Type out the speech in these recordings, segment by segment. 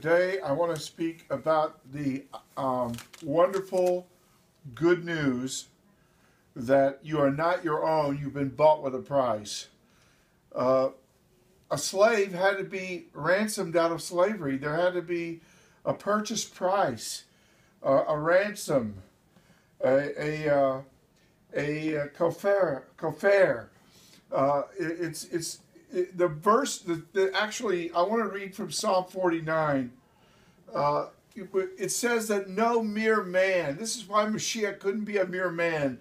Today, I want to speak about the wonderful good news that you are not your own, you've been bought with a price. A slave had to be ransomed out of slavery. There had to be a purchase price, a ransom, a kofar. The verse that actually I want to read from Psalm 49. It says that no mere man. This is why Moshiach couldn't be a mere man.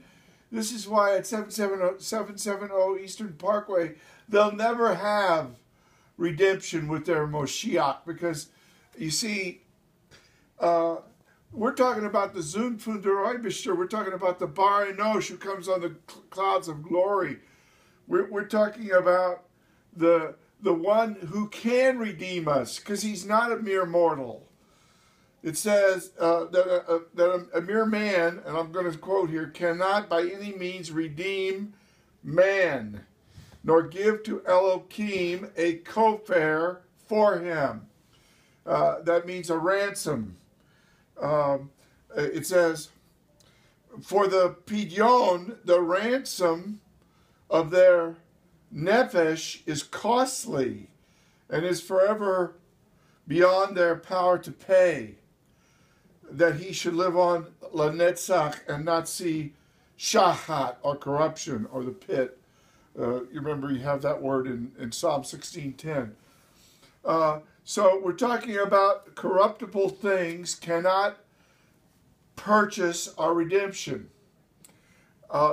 This is why at 770 Eastern Parkway they'll never have redemption with their Moshiach, because you see, we're talking about the Zun von der Eibishter. We're talking about the Bar Enosh who comes on the clouds of glory. We're talking about the one who can redeem us, because he's not a mere mortal. It says that a mere man, and I'm going to quote here, cannot by any means redeem man, nor give to Elohim a kofar for him. That means a ransom. It says, for the pidyon, the ransom of their nefesh is costly and is forever beyond their power to pay, that he should live on lanetzach and not see shahat, or corruption, or the pit. You remember you have that word in Psalm 16:10. So we're talking about corruptible things cannot purchase our redemption.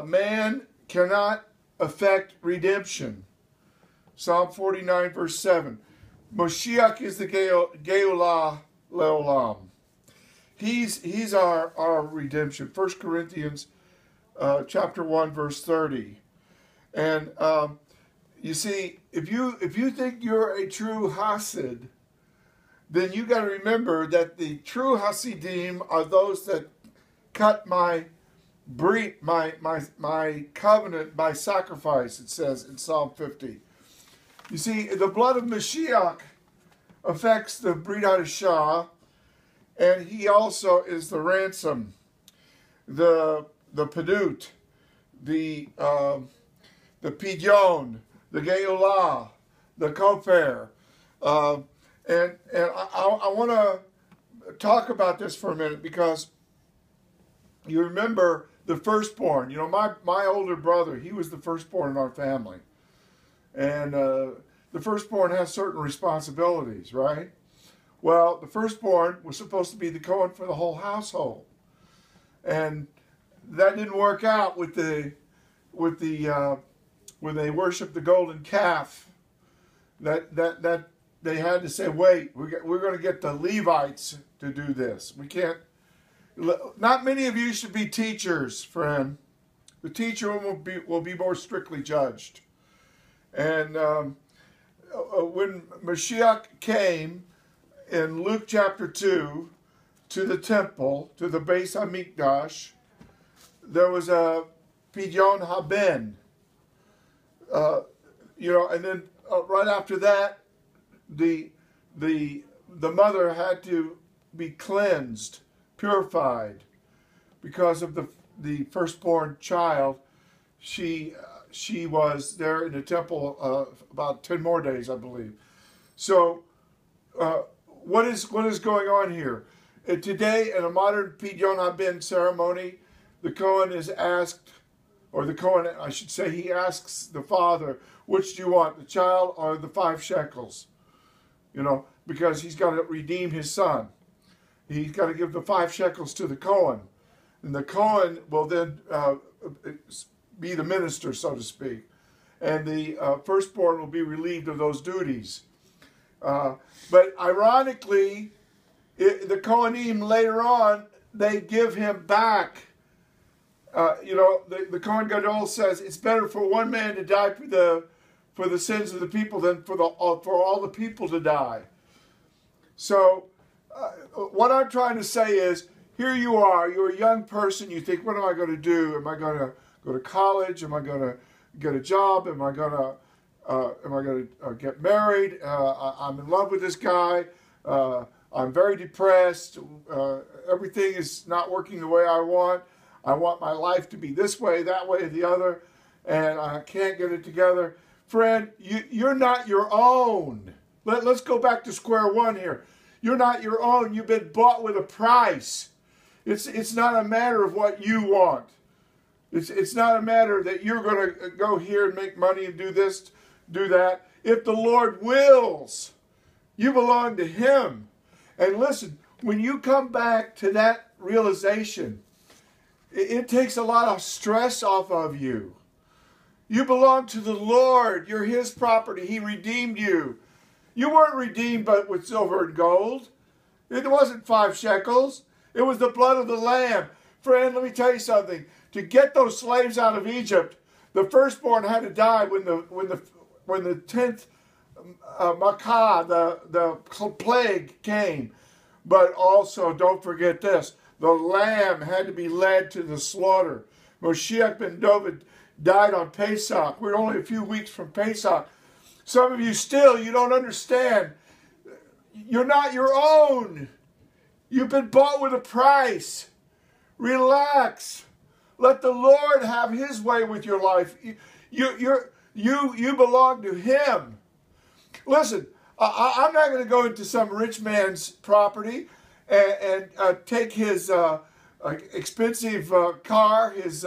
Man cannot effect redemption. Psalm 49 verse 7. Moshiach is the Geulah Leolam. He's our redemption. 1 Corinthians chapter 1 verse 30. And you see, if you think you're a true Hasid, then you got to remember that the true Hasidim are those that cut my brit, my covenant by sacrifice, it says in Psalm 50. You see, the blood of Moshiach affects the Brit Hadashah, and he also is the ransom, the pedut, the pidyon, the geulah, the kofar. And I want to talk about this for a minute, because you remember the firstborn. You know, my older brother, he was the firstborn in our family. And the firstborn has certain responsibilities, right? Well, the firstborn was supposed to be the Kohen for the whole household. And that didn't work out with when they worshiped the golden calf. That they had to say, wait, we're going to get the Levites to do this. We can't. Not many of you should be teachers, friend. The teacher will be more strictly judged. And when Moshiach came in Luke chapter 2 to the temple, to the Beis HaMikdash, there was a pidyon haben. And then right after that, the mother had to be cleansed, purified, because of the firstborn child. She was there in the temple about 10 more days, I believe. So what is going on here? Today, in a modern pidyon haben ceremony, the Kohen is asked, or the Kohen, I should say, he asks the father, which do you want, the child or the 5 shekels? You know, because he's got to redeem his son. He's got to give the 5 shekels to the Kohen. And the Kohen will then be the minister, so to speak. And the firstborn will be relieved of those duties. But ironically, the Kohanim later on, they give him back. The Kohen Gadol says it's better for one man to die for the sins of the people than for all the people to die. So what I'm trying to say is, here you are, you're a young person, you think, what am I going to do? Am I going to go to college? Am I going to get a job? Am I going to get married? I'm in love with this guy. I'm very depressed. Everything is not working the way I want. I want my life to be this way, that way, the other, and I can't get it together. Friend, you're not your own. Let's go back to square one here. You're not your own. You've been bought with a price. It's not a matter of what you want. It's not a matter that you're going to go here and make money and do this, do that. If the Lord wills, you belong to Him. And listen, when you come back to that realization, it takes a lot of stress off of you. You belong to the Lord. You're His property. He redeemed you. You weren't redeemed but with silver and gold. It wasn't 5 shekels. It was the blood of the Lamb. Friend, let me tell you something. To get those slaves out of Egypt, the firstborn had to die when the 10th Makkah, the plague came. But also, don't forget this, the lamb had to be led to the slaughter. Moshiach ben David died on Pesach. We're only a few weeks from Pesach. Some of you still, you don't understand. You're not your own. You've been bought with a price. Relax. Let the Lord have His way with your life. You belong to Him. Listen, I'm not going to go into some rich man's property and take his expensive car, his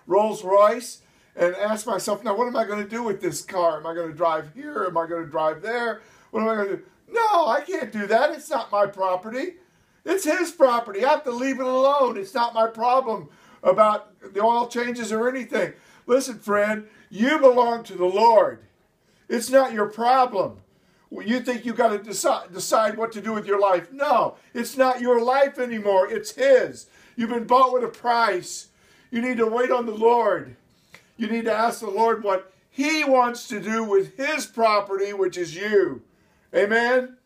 Rolls Royce, and ask myself, now what am I going to do with this car? Am I going to drive here? Am I going to drive there? What am I going to do? No, I can't do that. It's not my property. It's His property. I have to leave it alone. It's not my problem about the oil changes or anything. Listen, friend, you belong to the Lord. It's not your problem. You think you got to decide what to do with your life. No, it's not your life anymore. It's His. You've been bought with a price. You need to wait on the Lord. You need to ask the Lord what He wants to do with His property, which is you. Amen?